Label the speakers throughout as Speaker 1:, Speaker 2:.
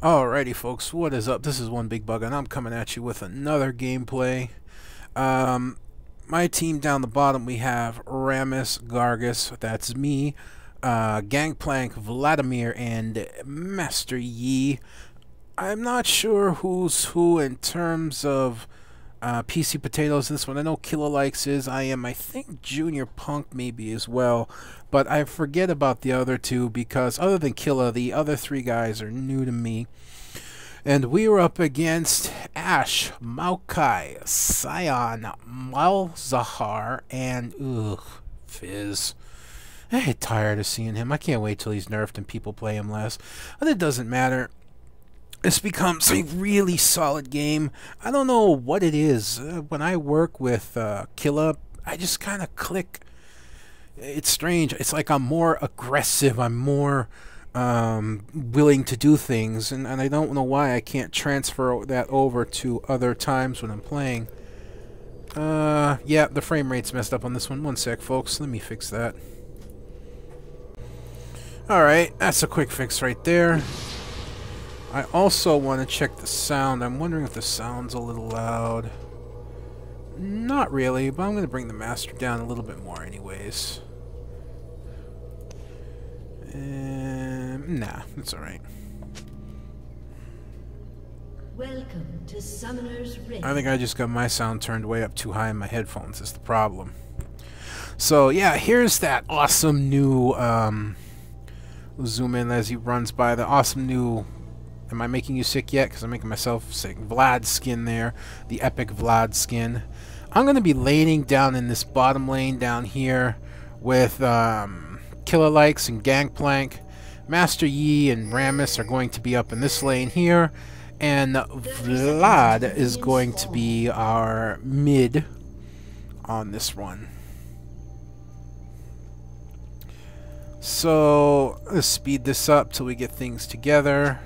Speaker 1: Alrighty folks, what is up? This is One Big Bug and I'm coming at you with another gameplay. My team down the bottom, we have Ramus, Gargas, that's me, Gangplank, Vladimir, and Master Yi. I'm not sure who's who in terms of PC Potatoes in this one. I know Killer Likes is. I think Junior Punk maybe as well. But I forget about the other two because other than Killer, the other three guys are new to me. And we were up against Ash, Maokai, Sion, Malzahar, and Fizz. I get tired of seeing him. I can't wait till he's nerfed and people play him less. But it doesn't matter. This becomes a really solid game. I don't know what it is. When I work with Killa, I just kind of click. It's strange. It's like I'm more aggressive. I'm more willing to do things. And I don't know why I can't transfer that over to other times when I'm playing. Yeah, the frame rate's messed up on this one. One sec, folks. Let me fix that. Alright, that's a quick fix right there. I also want to check the sound. I'm wondering if the sound's a little loud. Not really, but I'm going to bring the master down a little bit more anyways. Nah, it's alright.
Speaker 2: Welcome to Summoner's Rift.
Speaker 1: I think I just got my sound turned way up too high in my headphones is the problem. So yeah, here's that awesome new, we'll zoom in as he runs by, the awesome new... Am I making you sick yet? Because I'm making myself sick. Vlad skin there. The epic Vlad skin. I'm going to be laning down in this bottom lane down here with Killer Likes and Gangplank. Master Yi and Ramus are going to be up in this lane here. And Vlad is going to be our mid on this one. So let's speed this up till we get things together.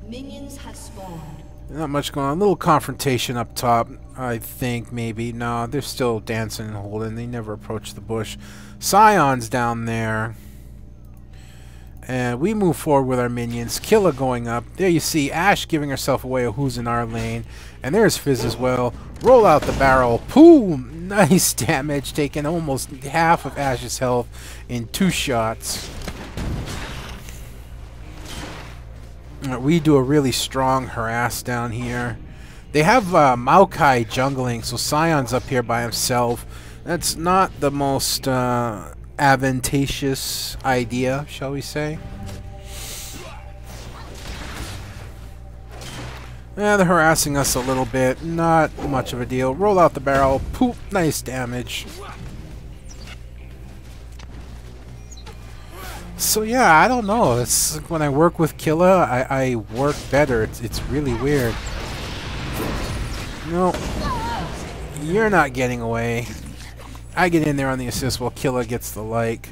Speaker 2: Minions have spawned.
Speaker 1: Not much going on. A little confrontation up top, I think, maybe. No, they're still dancing and holding. They never approach the bush. Sion's down there. And we move forward with our minions. Killa going up. There you see Ash giving herself away who's in our lane. And there's Fizz as well. Roll out the barrel. Boom! Nice damage. Taking almost half of Ash's health in 2 shots. We do a really strong harass down here. They have Maokai jungling, so Sion's up here by himself. That's not the most advantageous idea, shall we say. Yeah, they're harassing us a little bit. Not much of a deal. Roll out the barrel. Poop. Nice damage. So yeah, I don't know. It's when I work with Killa, I work better. It's really weird. No, you're not getting away. I get in there on the assist while Killa gets the like.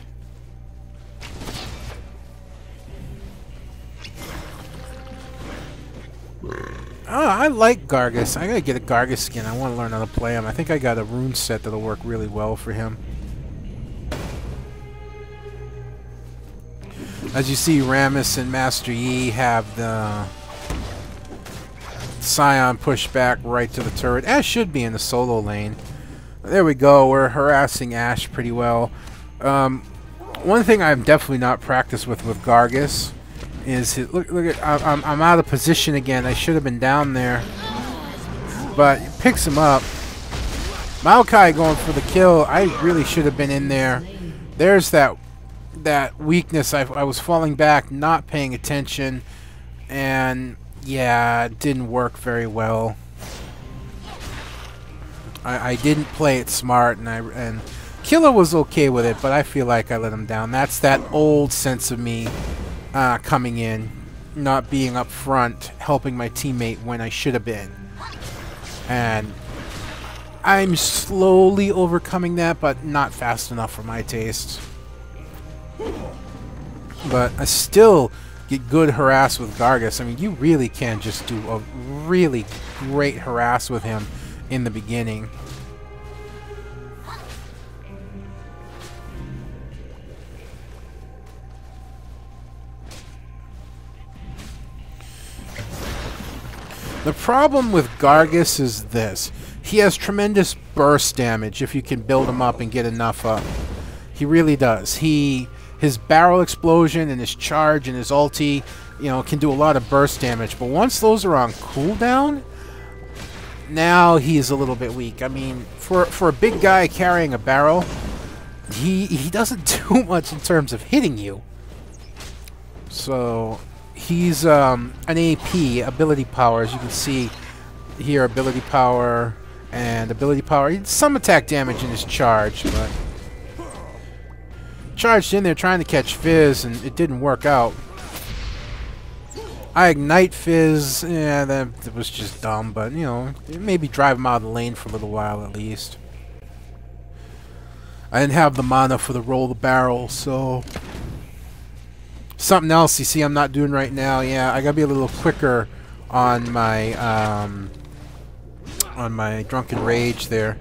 Speaker 1: I like Gargas. I gotta get a Gargas skin. I want to learn how to play him. I think I got a rune set that'll work really well for him. As you see, Ramus and Master Yi have the Sion push back right to the turret. Ash should be in the solo lane. There we go. We're harassing Ash pretty well. One thing I've definitely not practiced with Gargas is look at I'm out of position again. I should have been down there, but it picks him up. Maokai going for the kill. I really should have been in there. There's that weakness. I was falling back, not paying attention, and yeah, it didn't work very well. I didn't play it smart, and Killer was okay with it, but I feel like I let him down. That's that old sense of me coming in, not being up front, helping my teammate when I should have been. And I'm slowly overcoming that, but not fast enough for my taste. But I still get good harass with Gargas. I mean, you really can just do a really great harass with him in the beginning. The problem with Gargas is this. He has tremendous burst damage if you can build him up and get enough up. He really does. His barrel explosion and his charge and his ulti, you know, can do a lot of burst damage. But once those are on cooldown, now he's a little bit weak. I mean, for a big guy carrying a barrel, he doesn't do much in terms of hitting you. So he's an AP, ability power, as you can see here, ability power and ability power. He had some attack damage in his charge, but charged in there trying to catch Fizz, and it didn't work out. I ignite Fizz, yeah, that was just dumb, but, you know, maybe drive him out of the lane for a little while at least. I didn't have the mana for the roll the barrel, so... Something else you see I'm not doing right now, yeah, I gotta be a little quicker on my Drunken Rage there.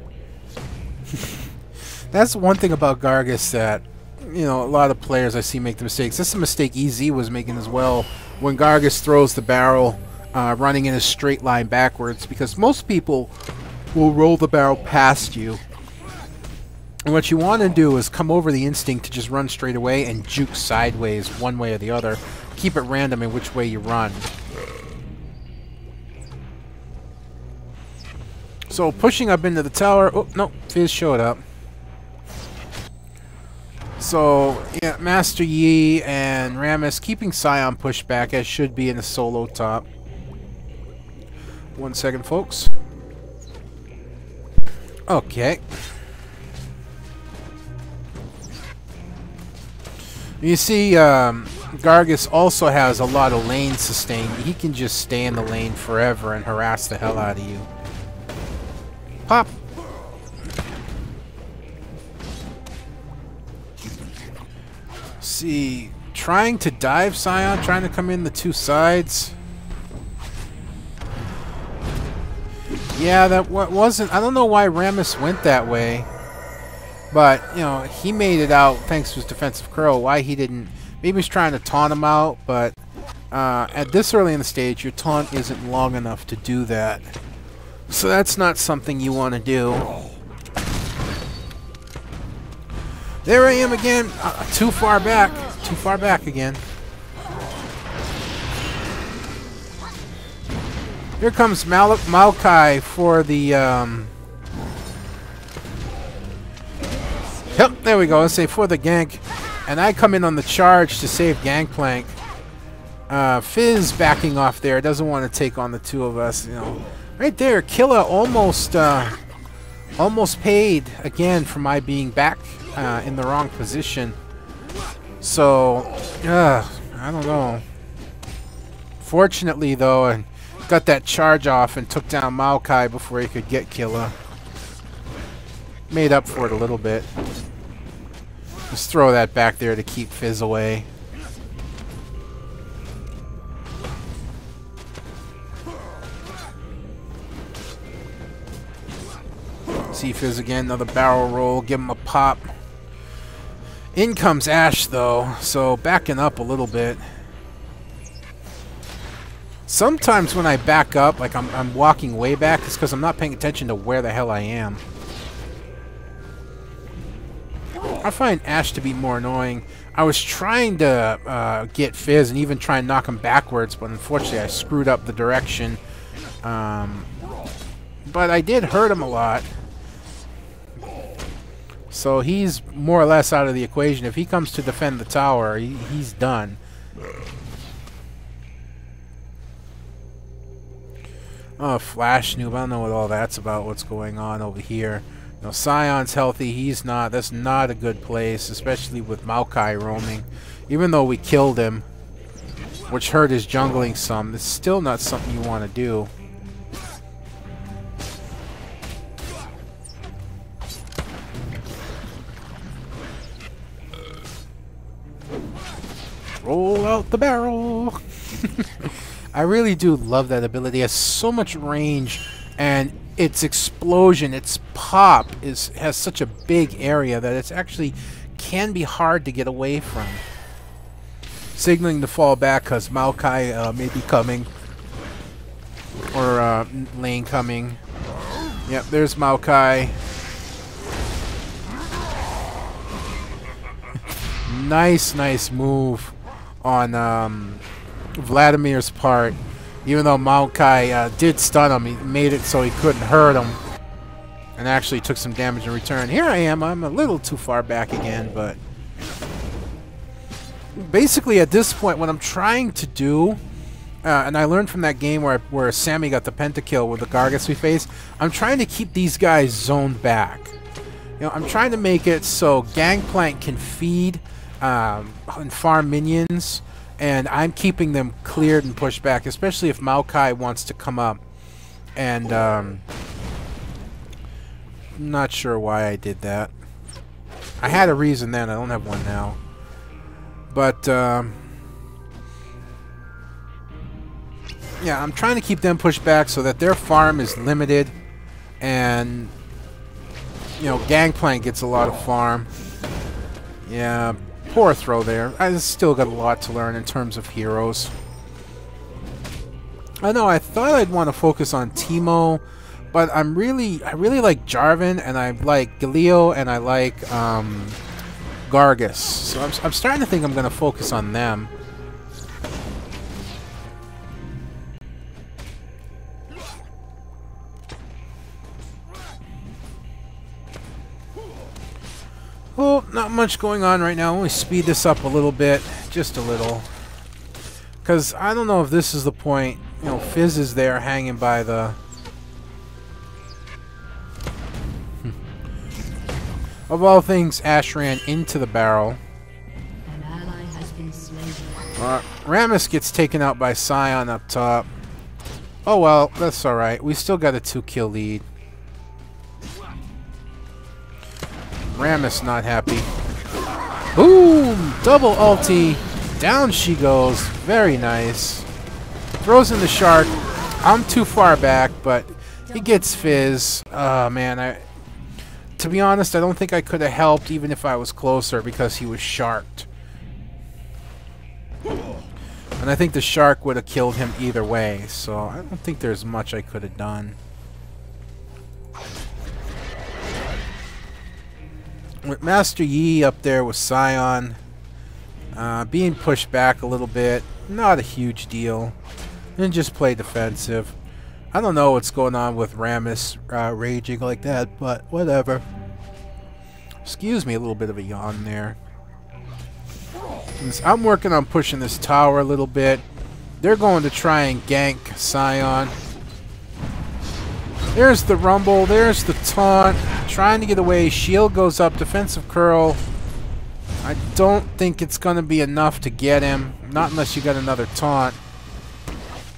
Speaker 1: That's one thing about Gargas that, you know, a lot of players I see make the mistakes. This is a mistake EZ was making as well when Gargas throws the barrel running in a straight line backwards, because most people will roll the barrel past you. And what you want to do is come over the instinct to just run straight away and juke sideways one way or the other. Keep it random in which way you run. So pushing up into the tower. Oh, no, Fizz showed up. So, yeah, Master Yi and Rammus keeping Scion pushed back, as should be in a solo top. 1 second, folks. Okay. You see, Gargas also has a lot of lane sustain. He can just stay in the lane forever and harass the hell out of you. Pop! See, trying to dive Scion, trying to come in the two sides. Yeah, that wasn't... I don't know why Rammus went that way. But, you know, he made it out thanks to his defensive curl. Why he didn't... Maybe he's trying to taunt him out, but at this early in the stage, your taunt isn't long enough to do that. So that's not something you want to do. There I am again. Too far back. Too far back again. Here comes Maokai for the... Yep, there we go. Let's say for the gank. And I come in on the charge to save Gangplank. Fizz backing off there. Doesn't want to take on the two of us. You know, right there, Killa almost paid again for my being back in the wrong position. So, I don't know. Fortunately, though, I got that charge off and took down Maokai before he could get Killa. Made up for it a little bit. Just throw that back there to keep Fizz away. See Fizz again, another barrel roll, give him a pop. In comes Ashe though, so backing up a little bit. Sometimes when I back up, like I'm walking way back, it's because I'm not paying attention to where the hell I am. I find Ashe to be more annoying. I was trying to get Fizz and even try and knock him backwards, but unfortunately I screwed up the direction. But I did hurt him a lot. So he's more or less out of the equation. If he comes to defend the tower, he's done. Oh, Flash Noob. I don't know what all that's about, what's going on over here. You know, Scion's healthy, he's not. That's not a good place, especially with Maokai roaming. Even though we killed him, which hurt his jungling some, it's still not something you want to do. Roll out the barrel! I really do love that ability. It has so much range, and its explosion, its pop has such a big area that it's actually can be hard to get away from. Signaling to fall back because Maokai may be coming. or lane coming. Yep, there's Maokai. Nice move on Vladimir's part. Even though Maokai did stun him, he made it so he couldn't hurt him. And actually took some damage in return. Here I am. I'm a little too far back again, but... basically, at this point, what I'm trying to do... and I learned from that game where Sammy got the pentakill with the Gragas we faced, I'm trying to keep these guys zoned back. You know, I'm trying to make it so Gangplank can feed and farm minions, and I'm keeping them cleared and pushed back, especially if Maokai wants to come up. And I'm not sure why I did that. I had a reason then, I don't have one now. But yeah, I'm trying to keep them pushed back so that their farm is limited, and you know, Gangplank gets a lot of farm. Yeah, poor throw there. I still got a lot to learn in terms of heroes. I know I thought I'd want to focus on Teemo, but I really like Jarvan, and I like Galio, and I like Gragas. So I'm starting to think I'm going to focus on them. Well, not much going on right now. Let me speed this up a little bit, just a little. Because I don't know if this is the point. You know, Fizz is there hanging by the... Of all things, Ashe ran into the barrel.
Speaker 2: An ally has been slain.
Speaker 1: Rammus gets taken out by Sion up top. Oh well, that's alright. We still got a 2-kill lead. Rammus not happy. Boom! Double ulti. Down she goes. Very nice. Throws in the shark. I'm too far back, but he gets Fizz. Oh man, to be honest, I don't think I could have helped even if I was closer because he was sharked. And I think the shark would have killed him either way, so I don't think there's much I could have done. With Master Yi up there with Sion, being pushed back a little bit, not a huge deal. And just play defensive. I don't know what's going on with Rammus raging like that, but whatever. Excuse me, a little bit of a yawn there. I'm working on pushing this tower a little bit. They're going to try and gank Sion. There's the rumble, there's the taunt. Trying to get away, shield goes up, defensive curl. I don't think it's going to be enough to get him. Not unless you got another taunt.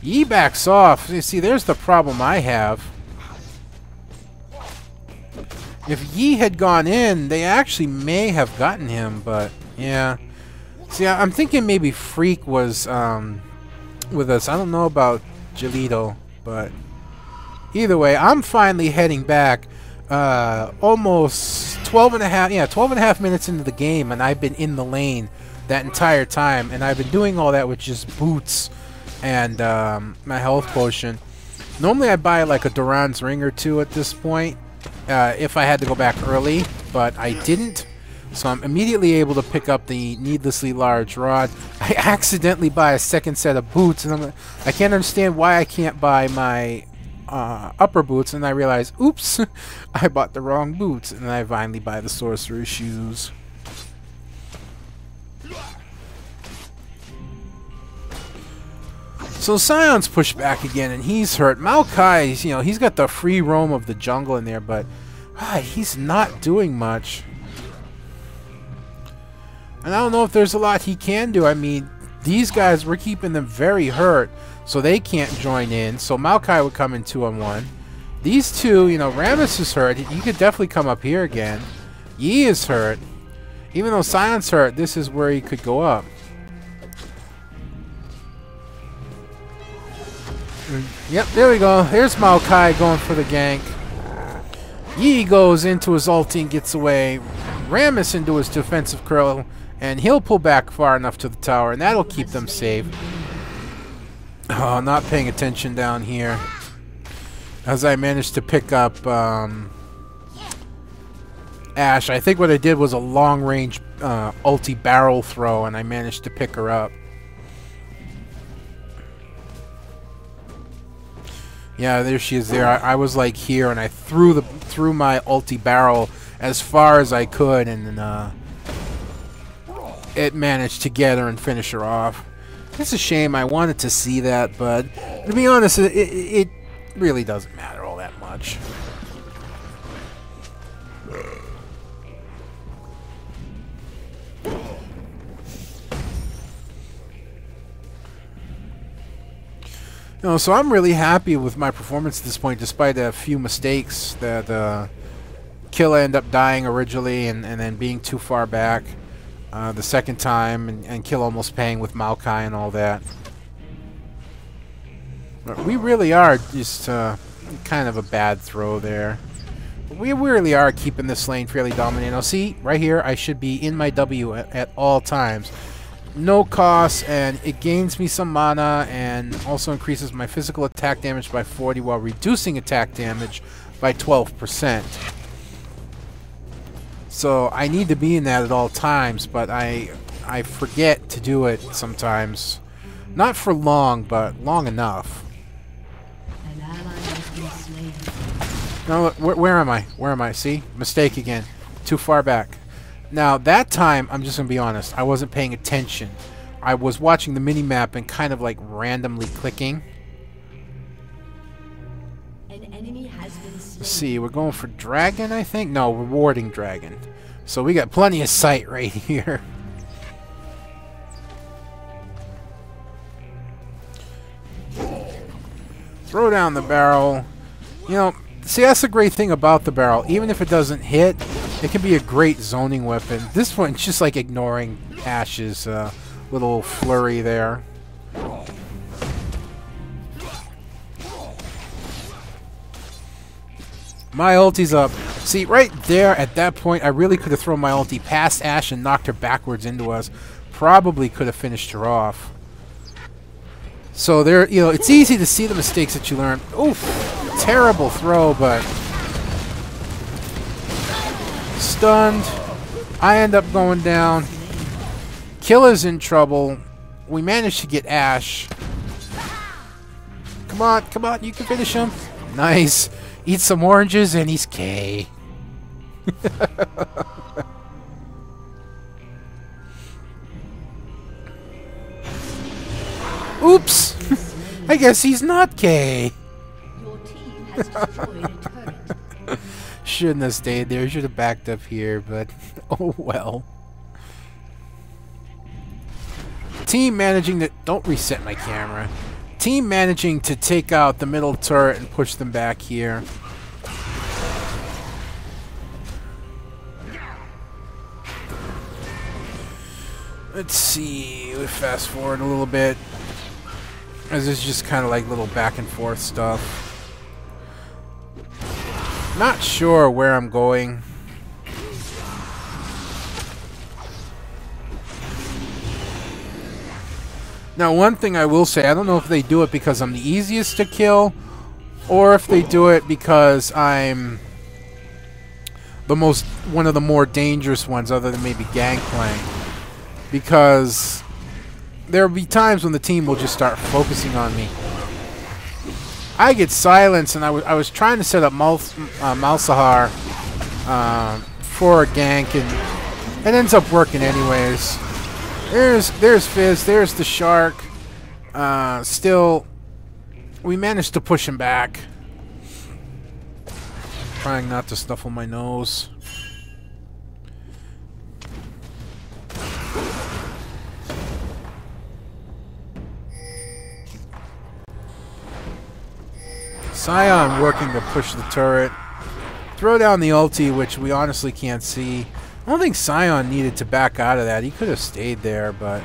Speaker 1: Yi backs off. You see, there's the problem I have. If Yi had gone in, they actually may have gotten him, but yeah. See, I'm thinking maybe Freak was with us. I don't know about Gelito, but either way, I'm finally heading back. Almost 12 and a half minutes into the game, and I've been in the lane that entire time, and I've been doing all that with just boots and my health potion. Normally I buy like a Duran's ring or two at this point if I had to go back early, but I didn't, so I'm immediately able to pick up the needlessly large rod. I accidentally buy a second set of boots, and I can't understand why I can't buy my upper boots, and I realize, oops, I bought the wrong boots, and I finally buy the sorcerer's shoes. So Sion's pushed back again, and he's hurt. Maokai's, you know, he's got the free roam of the jungle in there, but he's not doing much. And I don't know if there's a lot he can do. I mean, these guys, we're keeping them very hurt, so they can't join in. So Maokai would come in 2-on-1. These two, you know, Rammus is hurt. He could definitely come up here again. Yi is hurt. Even though Sion's hurt, this is where he could go up. Yep, there we go. There's Maokai going for the gank. Yi goes into his ulti and gets away. Rammus into his defensive curl, and he'll pull back far enough to the tower, and that'll keep them safe. Oh, not paying attention down here. as I managed to pick up Ashe. I think what I did was a long-range ulti barrel throw, and I managed to pick her up. Yeah, there she is. There, I was like here, and I threw my ulti barrel as far as I could, and it managed to get her and finish her off. It's a shame. I wanted to see that, but to be honest, it really doesn't matter all that much. No, so I'm really happy with my performance at this point, despite a few mistakes that Killa ended up dying originally and then being too far back the second time, and Killa almost paying with Maokai and all that. But we really are just kind of a bad throw there. But we really are keeping this lane fairly dominant. Now see, right here, I should be in my W at all times. No cost, and it gains me some mana and also increases my physical attack damage by 40 while reducing attack damage by 12%. So I need to be in that at all times, but I forget to do it sometimes. Not for long, but long enough.
Speaker 2: An ally has been slain.
Speaker 1: Now look, where am I? Where am I? See? Mistake again. Too far back. Now, that time, I'm just going to be honest, I wasn't paying attention. I was watching the mini-map and kind of like randomly clicking.
Speaker 2: An enemy has been slain.
Speaker 1: Let's see, we're going for dragon, I think? No, rewarding dragon. So we got plenty of sight right here. Throw down the barrel. You know, see, that's the great thing about the barrel. Even if it doesn't hit, it can be a great zoning weapon. This one's just like ignoring Ashe's little flurry there. My ulti's up. See, right there at that point, I really could have thrown my ulti past Ashe and knocked her backwards into us. Probably could have finished her off. So there, you know, it's easy to see the mistakes that you learn. Oof, terrible throw, but stunned. I end up going down. Killa's in trouble. We managed to get Ashe. Come on, you can finish him. Nice. Eat some oranges and he's K. Oops. I guess he's not K.
Speaker 2: Your team has destroyed a turret.
Speaker 1: Shouldn't have stayed there. Should have backed up here, but oh well. Team managing to... Don't reset my camera. Team managing to take out the middle turret and push them back here. Let's see. We fast forward a little bit. This is just kind of like little back and forth stuff. Not sure where I'm going. Now, one thing I will say, I don't know if they do it because I'm the easiest to kill, or if they do it because I'm one of the more dangerous ones, other than maybe Gangplank. Because there will be times when the team will just start focusing on me. I get silenced, and I was trying to set up Malzahar for a gank, and it ends up working anyways. There's Fizz, there's the shark. Still, we managed to push him back. Trying not to snuffle my nose. Sion working to push the turret. Throw down the ulti, which we honestly can't see. I don't think Sion needed to back out of that. He could have stayed there, but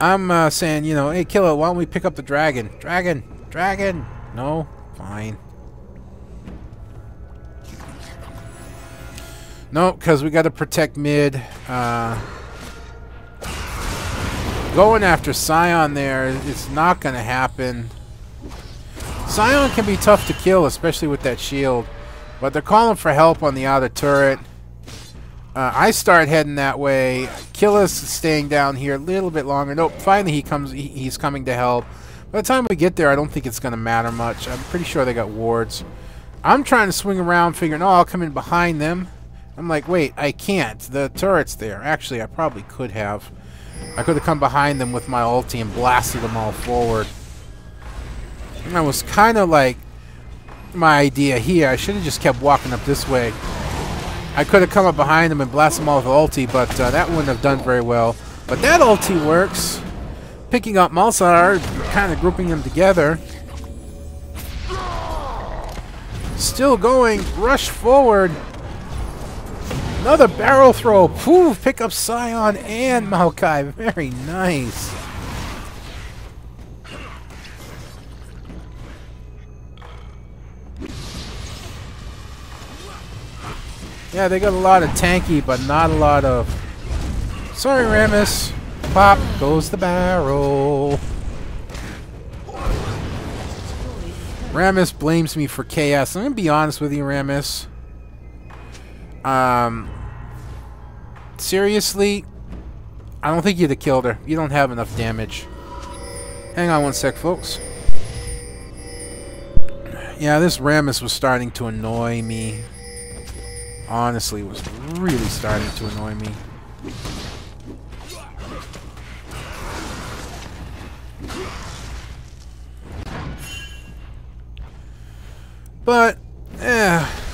Speaker 1: I'm saying, you know, hey, Killa, why don't we pick up the dragon? Dragon! No? Fine. No, because we got to protect mid. Going after Sion there, it's not going to happen. Scion can be tough to kill, especially with that shield. But they're calling for help on the outer turret. I start heading that way. Killis is staying down here a little bit longer. Nope, finally he's coming to help. By the time we get there, I don't think it's going to matter much. I'm pretty sure they got wards. I'm trying to swing around, figuring, oh, I'll come in behind them. I'm like, wait, I can't. The turret's there. Actually, I probably could have. I could have come behind them with my ulti and blasted them all forward. And that was kind of like my idea here. I should have just kept walking up this way. I could have come up behind them and blasted them all with ulti, but that wouldn't have done very well. But that ulti works. Picking up Malsar, kind of grouping them together. Still going. Rush forward. Another barrel throw. Poof! Pick up Scion and Maokai. Very nice. Yeah, they got a lot of tanky, but not a lot of... Sorry, Ramus. Pop goes the barrel. Ramus blames me for chaos. I'm going to be honest with you, Ramus. Seriously, I don't think you'd have killed her. You don't have enough damage. Hang on one sec, folks. Yeah, this Ramus was starting to annoy me. Honestly, it was really starting to annoy me. But,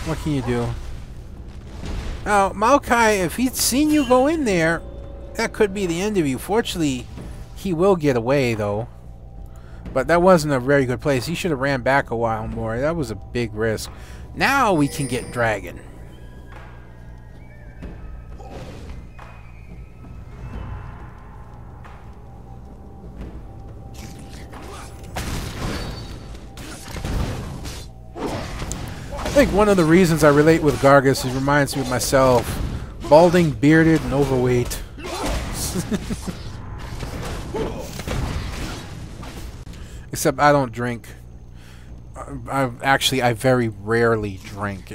Speaker 1: what can you do? Now, Maokai, if he'd seen you go in there, that could be the end of you. Fortunately, he will get away, though. But that wasn't a very good place. He should have ran back a while more. That was a big risk. Now we can get Dragon. I think one of the reasons I relate with Gragas is reminds me of myself. Balding, bearded, and overweight. Except I don't drink. I very rarely drink.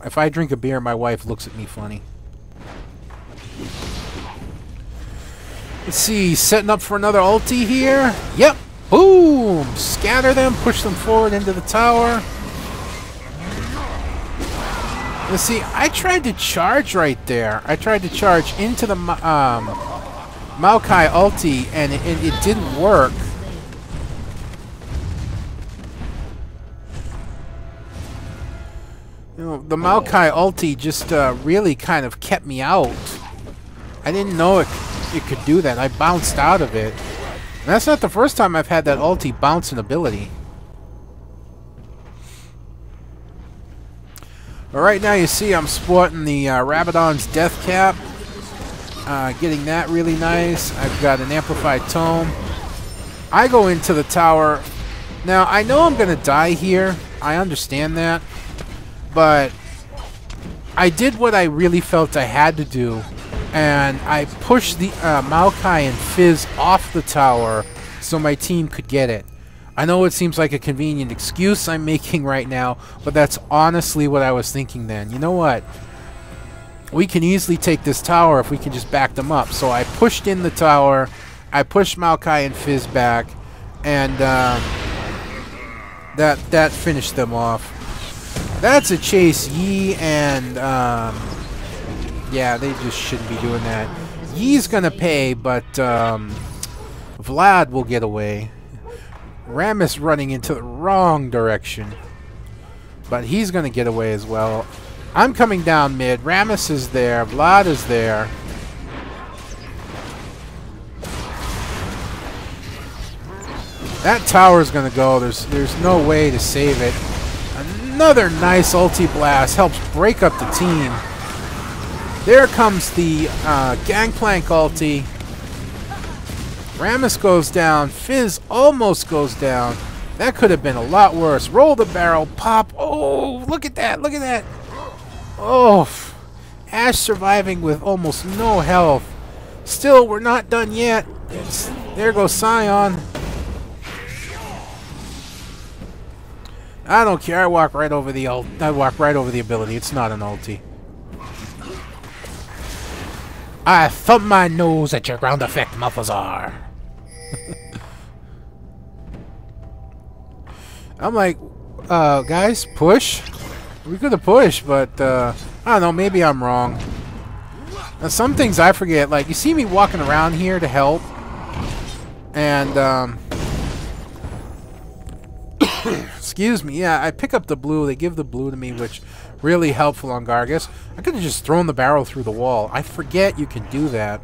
Speaker 1: If I drink a beer, my wife looks at me funny. Let's see, setting up for another ulti here. Yep. Boom! Scatter them, push them forward into the tower. Let's see, I tried to charge right there. I tried to charge into the Maokai ulti, and it didn't work. You know, the Maokai ulti just really kind of kept me out. I didn't know it could do that. I bounced out of it. And that's not the first time I've had that ulti bounce an ability. But right now you see I'm sporting the Rabadon's Death Cap. Getting that really nice. I've got an amplified tome. I go into the tower. Now I know I'm going to die here. I understand that. But I did what I really felt I had to do. And I pushed the Maokai and Fizz off the tower so my team could get it. I know it seems like a convenient excuse I'm making right now, but that's honestly what I was thinking then. You know what? We can easily take this tower if we can just back them up. So I pushed in the tower, I pushed Maokai and Fizz back, and that finished them off. That's a chase. Yi and yeah, they just shouldn't be doing that. Yi's gonna pay, but Vlad will get away. Ramus running into the wrong direction. But he's going to get away as well. I'm coming down mid. Ramus is there. Vlad is there. That tower is going to go. There's no way to save it. Another nice ulti blast. Helps break up the team. There comes the Gangplank ulti. Ramus goes down. Fizz almost goes down. That could have been a lot worse. Roll the barrel. Pop. Oh, look at that. Look at that. Oh. Ash surviving with almost no health. Still, we're not done yet. There goes Scion. I don't care. I walk right over the I walk right over the ability. It's not an ulti. I thumb my nose at your ground effect, Malthazar. I'm like, guys, push? We could have pushed, but, I don't know, maybe I'm wrong. Now, some things I forget, like, you see me walking around here to help, and, excuse me, yeah, I pick up the blue, they give the blue to me, which really helpful on Gragas. I could have just thrown the barrel through the wall. I forget you can do that.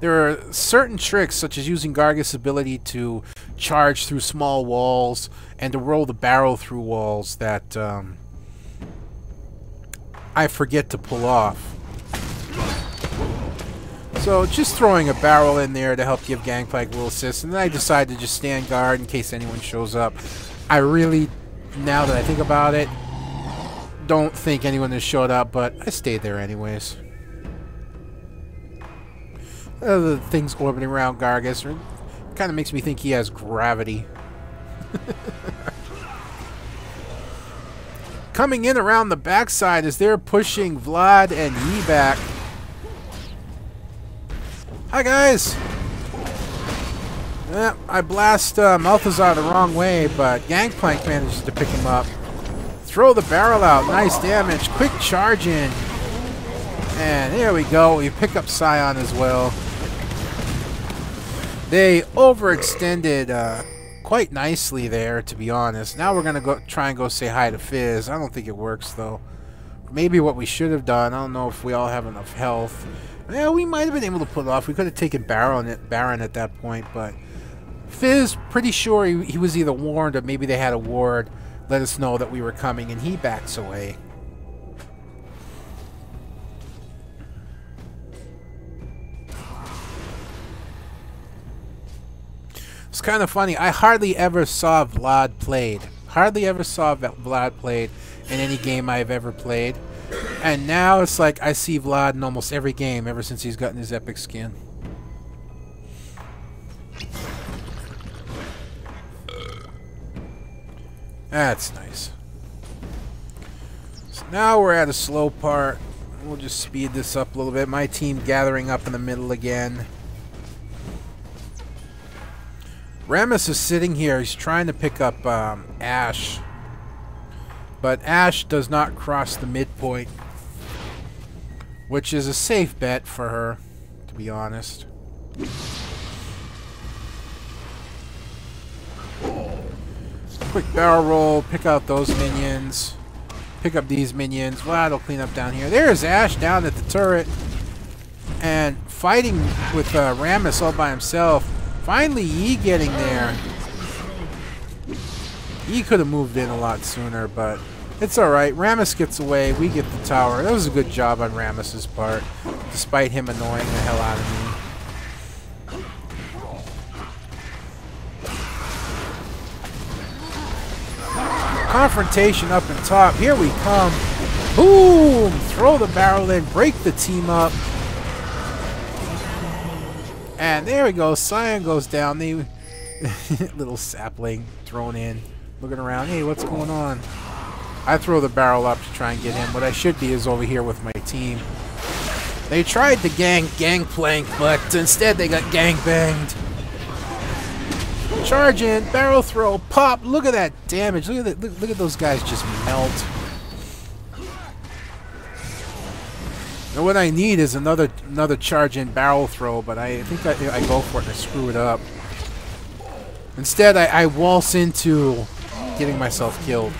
Speaker 1: There are certain tricks, such as using Gragas' ability to charge through small walls and to roll the barrel through walls that I forget to pull off. So just throwing a barrel in there to help give Gangplank a little assist, and then I decide to just stand guard in case anyone shows up. I really, now that I think about it, don't think anyone has showed up, but I stayed there anyways. The things orbiting around Gragas kind of makes me think he has gravity. Coming in around the backside as they're pushing Vlad and Yi back. Hi guys! I blast Malthazar the wrong way, but Gangplank manages to pick him up. Throw the barrel out, nice damage, quick charge in. And there we go, we pick up Scion as well. They overextended quite nicely there, to be honest. Now we're going to go try and go say hi to Fizz. I don't think it works, though. Maybe what we should have done, I don't know if we all have enough health. Yeah, we might have been able to pull it off. We could have taken Baron at that point, but Fizz, pretty sure he was either warned or maybe they had a ward let us know that we were coming, and he backs away. It's kind of funny. I hardly ever saw Vlad played. Hardly ever saw Vlad played in any game I've ever played. And now it's like I see Vlad in almost every game ever since he's gotten his epic skin. That's nice. So now we're at a slow part. We'll just speed this up a little bit. My team gathering up in the middle again. Rammus is sitting here. He's trying to pick up Ashe. But Ashe does not cross the midpoint, which is a safe bet for her, to be honest. Quick barrel roll, pick out those minions, pick up these minions. Vlad will clean up down here. There's Ashe down at the turret and fighting with Rammus all by himself. Finally, Yi getting there. Yi could have moved in a lot sooner, but it's alright. Rammus gets away. We get the tower. That was a good job on Rammus's part, despite him annoying the hell out of me. Confrontation up and top. Here we come. Boom! Throw the barrel in. Break the team up. And there we go. Scion goes down. The little sapling thrown in. Looking around. Hey, what's going on? I throw the barrel up to try and get him. What I should be is over here with my team. They tried to gangplank, but instead they got gang banged. Charge in, barrel throw, pop. Look at that damage. Look at that. Look at those guys just melt. And what I need is another charge in barrel throw, but I think I go for it and I screw it up. Instead, I waltz into getting myself killed.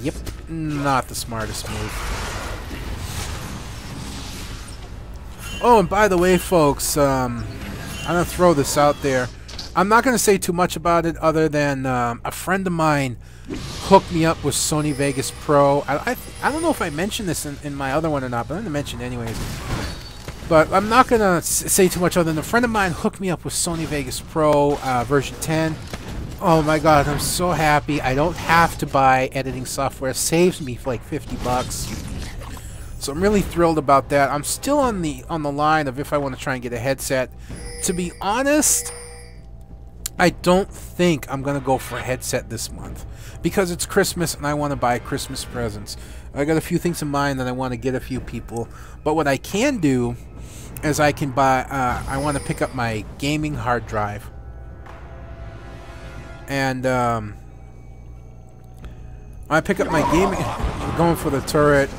Speaker 1: Yep, not the smartest move. Oh, and by the way, folks, I'm going to throw this out there. I'm not going to say too much about it other than a friend of mine hooked me up with Sony Vegas Pro. I don't know if I mentioned this in my other one or not, but I'm going to mention it anyways. But I'm not going to say too much other than a friend of mine hooked me up with Sony Vegas Pro version 10. Oh my god, I'm so happy. I don't have to buy editing software. It saves me for like 50 bucks. So I'm really thrilled about that. I'm still on the line of if I want to try and get a headset. To be honest, I don't think I'm going to go for a headset this month because it's Christmas and I want to buy Christmas presents. I got a few things in mind that I want to get a few people. But what I can do is I can buy, I want to pick up my gaming hard drive. And I pick up my gaming, I'm going for the turret.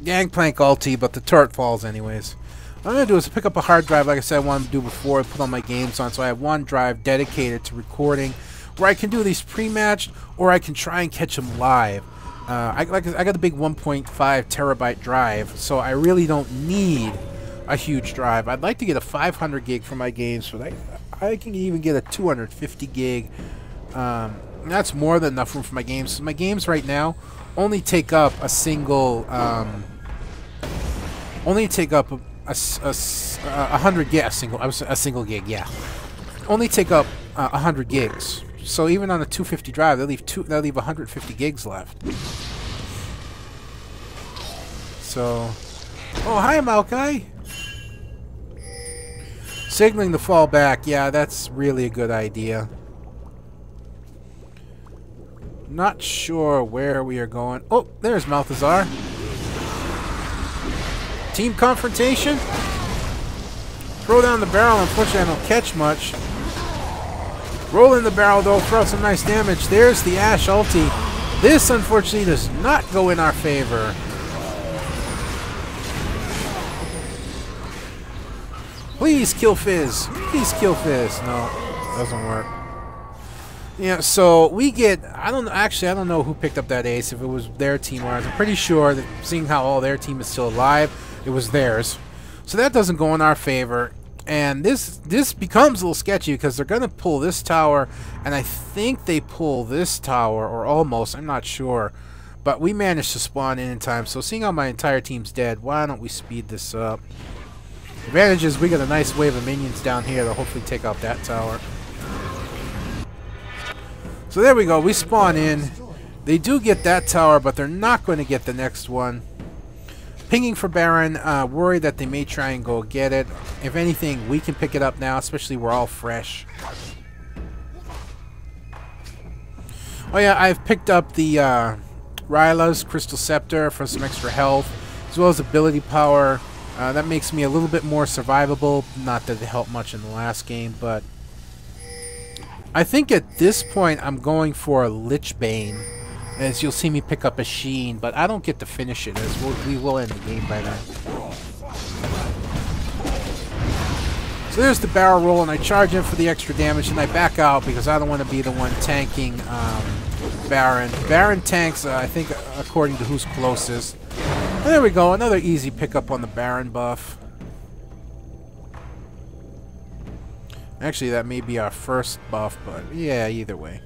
Speaker 1: Gangplank ulti, but the turret falls anyways. What I'm going to do is pick up a hard drive like I said I wanted to do before, put all my games on, so I have one drive dedicated to recording where I can do these pre-matched or I can try and catch them live. I got a big 1.5 terabyte drive, so I really don't need a huge drive. I'd like to get a 500 gig for my games, but I can even get a 250 gig. That's more than enough room for my games. So my games right now only take up a single, only take up a 100 gig, a single gig, yeah. Only take up 100 gigs. So even on a 250 drive, they'll leave 150 gigs left. So, oh hi Maokai. Signaling to fall back, yeah, that's really a good idea. Not sure where we are going. Oh, there's Malthazar. Team confrontation. Throw down the barrel. Unfortunately, I don't catch much. Roll in the barrel, though. Throw out some nice damage. There's the Ashe ulti. This, unfortunately, does not go in our favor. Please kill Fizz. Please kill Fizz. No, doesn't work. Yeah, so we get, I don't know who picked up that ace, if it was their team or ours. I'm pretty sure that seeing how all their team is still alive, it was theirs. So that doesn't go in our favor. And this becomes a little sketchy because they're going to pull this tower, and I think they pull this tower, or almost, I'm not sure. But we managed to spawn in time, so seeing how my entire team's dead, why don't we speed this up? Advantage is we got a nice wave of minions down here to hopefully take out that tower. So there we go, we spawn in. They do get that tower, but they're not going to get the next one. Pinging for Baron, worried that they may try and go get it. If anything, we can pick it up now, especially we're all fresh. Oh yeah, I've picked up the Ryla's Crystal Scepter for some extra health, as well as ability power. That makes me a little bit more survivable. Not that it helped much in the last game, but I think at this point I'm going for a Lich Bane, as you'll see me pick up a Sheen, but I don't get to finish it, as we will end the game by then. So there's the barrel roll, and I charge in for the extra damage, and I back out because I don't want to be the one tanking Baron. Baron tanks, I think, according to who's closest. And there we go, another easy pickup on the Baron buff. Actually, that may be our first buff, but yeah, either way.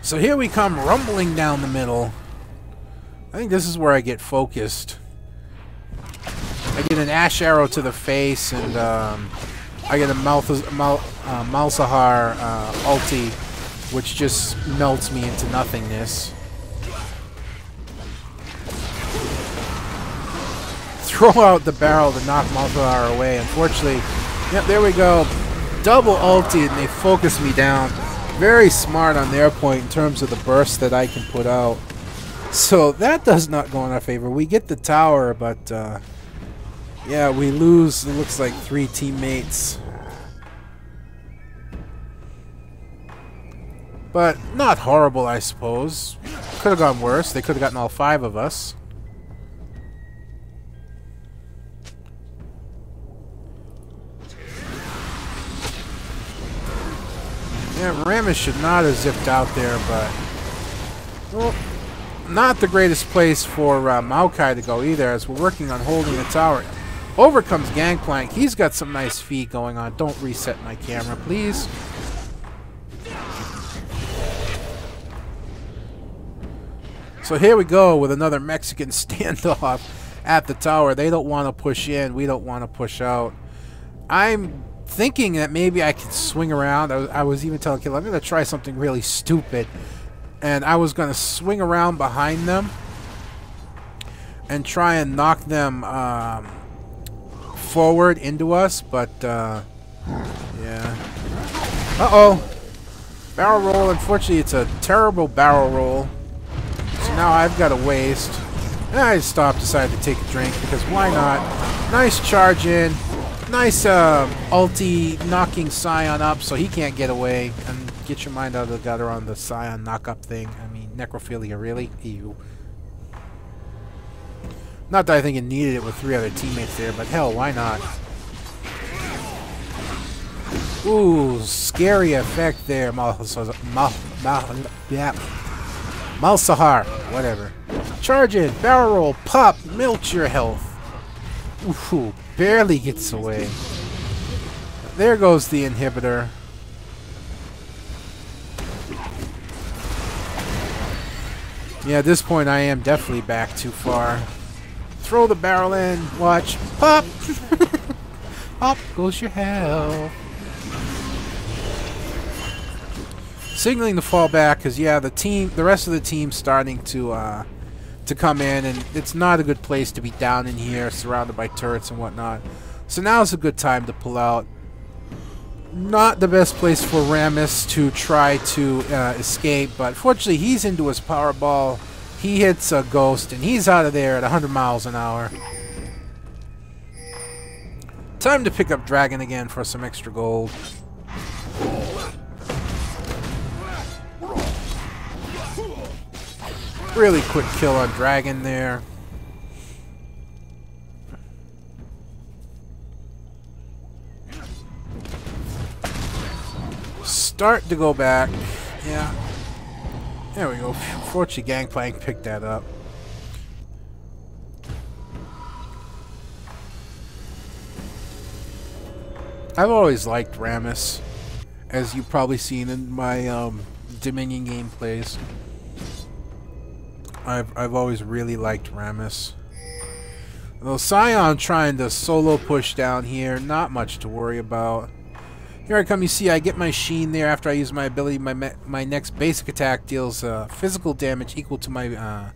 Speaker 1: So here we come, rumbling down the middle. I think this is where I get focused. I get an Ashe arrow to the face, and I get a Malzahar ulti, which just melts me into nothingness. Throw out the barrel to knock Malzahar away. Unfortunately, yep, there we go. Double ulti, and they focus me down. Very smart on their point in terms of the burst that I can put out. So that does not go in our favor. We get the tower, but yeah, we lose, it looks like 3 teammates. But not horrible, I suppose. Could have gone worse. They could have gotten all 5 of us. Yeah, Rammus should not have zipped out there, but well, not the greatest place for Maokai to go either, as we're working on holding the tower. Over comes Gangplank. He's got some nice feed going on. Don't reset my camera, please. So here we go with another Mexican standoff at the tower. They don't want to push in. We don't want to push out. I'm thinking that maybe I could swing around. I was even telling Kill, I'm going to try something really stupid. And I was going to swing around behind them and try and knock them forward into us, but yeah. Uh-oh. Barrel roll. Unfortunately, it's a terrible barrel roll. So now I've got to waste. And I stopped, decided to take a drink, because why not? Nice charge in. Nice ulti knocking Scion up so he can't get away. And get your mind out of the gutter on the Scion knock-up thing. I mean, necrophilia, really? Ew. Not that I think it needed it with 3 other teammates there, but hell, why not? Ooh, scary effect there, Malsahar, whatever. Charge it, barrel roll, pop, melt your health. Ooh, barely gets away. There goes the inhibitor. Yeah, at this point I am definitely back too far. Throw the barrel in, watch, pop! Up goes your health. Signaling to fall back, because yeah, the rest of the team's starting to come in, and it's not a good place to be down in here, surrounded by turrets and whatnot. So now's a good time to pull out. Not the best place for Rammus to try to escape, but fortunately he's into his power ball. He hits a ghost, and he's out of there at 100 miles an hour. Time to pick up Dragon again for some extra gold. Really quick kill on Dragon there. Start to go back. Yeah. There we go. Fortunately, Gangplank picked that up. I've always liked Rammus, as you've probably seen in my Dominion gameplays. I've always really liked Rammus. Though Scion trying to solo push down here, not much to worry about. Here I come, you see I get my Sheen there after I use my ability. My next basic attack deals physical damage equal to my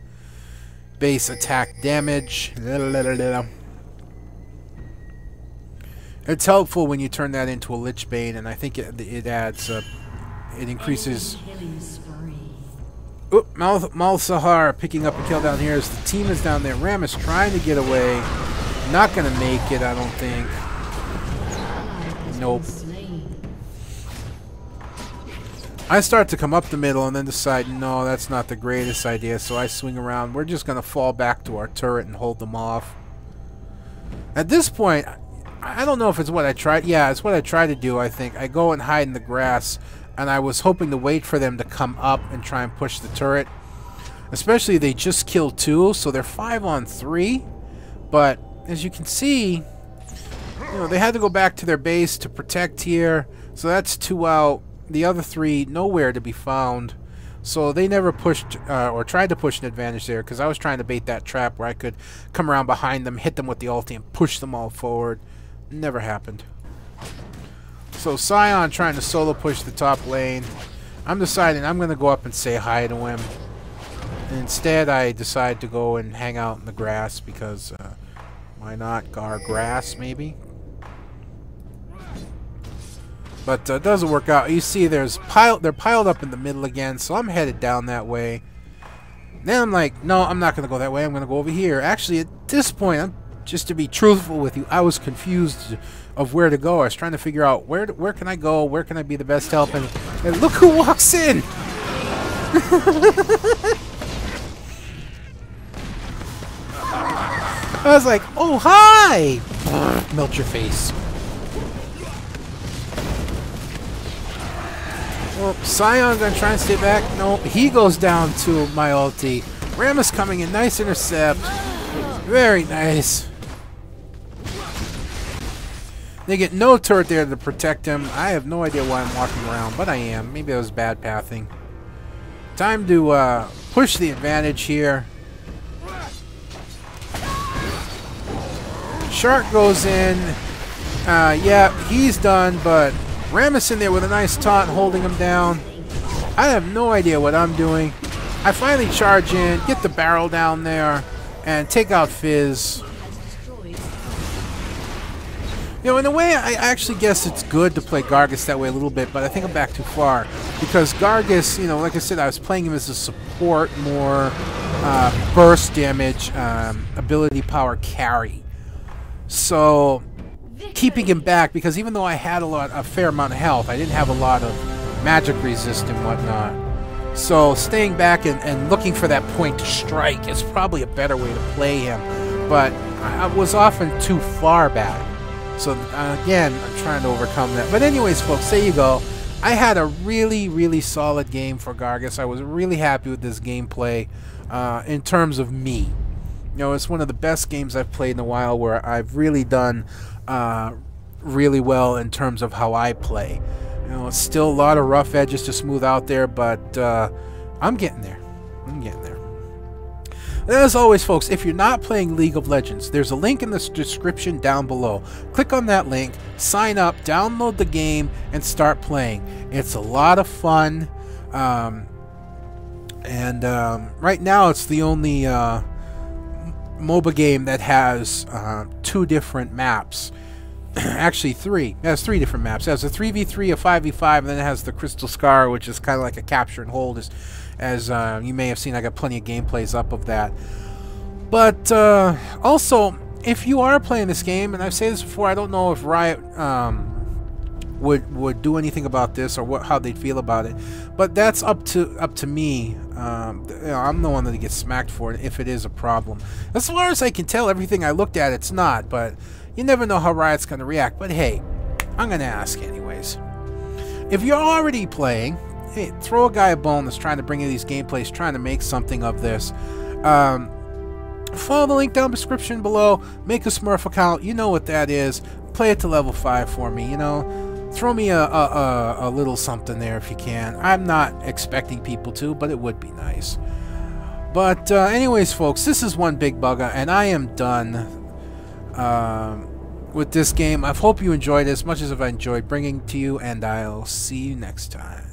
Speaker 1: base attack damage. It's helpful when you turn that into a Lich Bane, and I think it adds it increases. Oop, Malsahar picking up a kill down here as the team is down there. Rammus trying to get away. Not going to make it, I don't think. Nope. I start to come up the middle and then decide, no, that's not the greatest idea, so I swing around. We're just going to fall back to our turret and hold them off. At this point, I don't know if it's what I tried. Yeah, it's what I tried to do, I think. I go and hide in the grass, and I was hoping to wait for them to come up and try and push the turret. Especially they just killed 2, so they're 5 on 3. But as you can see, you know, they had to go back to their base to protect here. So that's 2 out. The other 3 nowhere to be found. So they never pushed or tried to push an advantage there, because I was trying to bait that trap where I could come around behind them, hit them with the ulti, and push them all forward. Never happened. So Scion trying to solo push the top lane. I'm deciding I'm going to go up and say hi to him. And instead I decide to go and hang out in the grass because why not? Grass maybe? But it doesn't work out. You see they're piled up in the middle again, so I'm headed down that way. Then I'm like, no, I'm not going to go that way. I'm going to go over here. Actually, at this point, just to be truthful with you, I was confused of where to go. I was trying to figure out where can I go, where can I be the best help, and look who walks in! I was like, oh, hi! Melt your face. Well, Scion's gonna try and stay back. No, he goes down to my ulti. Rammus coming in, nice intercept. Very nice. They get no turret there to protect him. I have no idea why I'm walking around, but I am. Maybe that was bad pathing. Time to push the advantage here. Shark goes in. Yeah, he's done, but Rammus in there with a nice taunt holding him down. I have no idea what I'm doing. I finally charge in, get the barrel down there. and take out Fizz.
Speaker 2: Has destroyed.
Speaker 1: You know, in a way, I actually guess it's good to play Gragas that way a little bit, but I think I'm back too far. Because Gragas, you know, like I said, I was playing him as a support, more burst damage, ability power carry. So, keeping him back, because even though I had a fair amount of health, I didn't have a lot of magic resist and whatnot. So, staying back and looking for that point to strike is probably a better way to play him. But I was often too far back. So, again, I'm trying to overcome that. But anyways, folks, there you go. I had a really, really solid game for Gragas. I was really happy with this gameplay in terms of me. You know, it's one of the best games I've played in a while where I've really done really well in terms of how I play. You know, it's still a lot of rough edges to smooth out there, but I'm getting there. I'm getting there. And as always, folks, if you're not playing League of Legends, there's a link in the description down below. Click on that link, sign up, download the game, and start playing. It's a lot of fun. Right now, it's the only MOBA game that has 2 different maps. Actually, 3. It has 3 different maps. It has a 3v3, a 5v5, and then it has the Crystal Scar, which is kind of like a capture and hold. As you may have seen, I got plenty of gameplays up of that. But also, if you are playing this game, and I've said this before, I don't know if Riot would do anything about this or how they'd feel about it. But that's up to me. You know, I'm the one that gets smacked for it if it is a problem. As far as I can tell, everything I looked at, it's not. But you never know how Riot's going to react. But hey, I'm going to ask anyways. If you're already playing, hey, throw a guy a bone that's trying to bring in these gameplays, trying to make something of this. Follow the link down in the description below. Make a Smurf account. You know what that is. Play it to level 5 for me. You know, throw me a little something there if you can. I'm not expecting people to, but it would be nice. But anyways, folks, this is One Big Bugger, and I am done with this game. I hope you enjoyed it as much as I enjoyed bringing it to you, and I'll see you next time.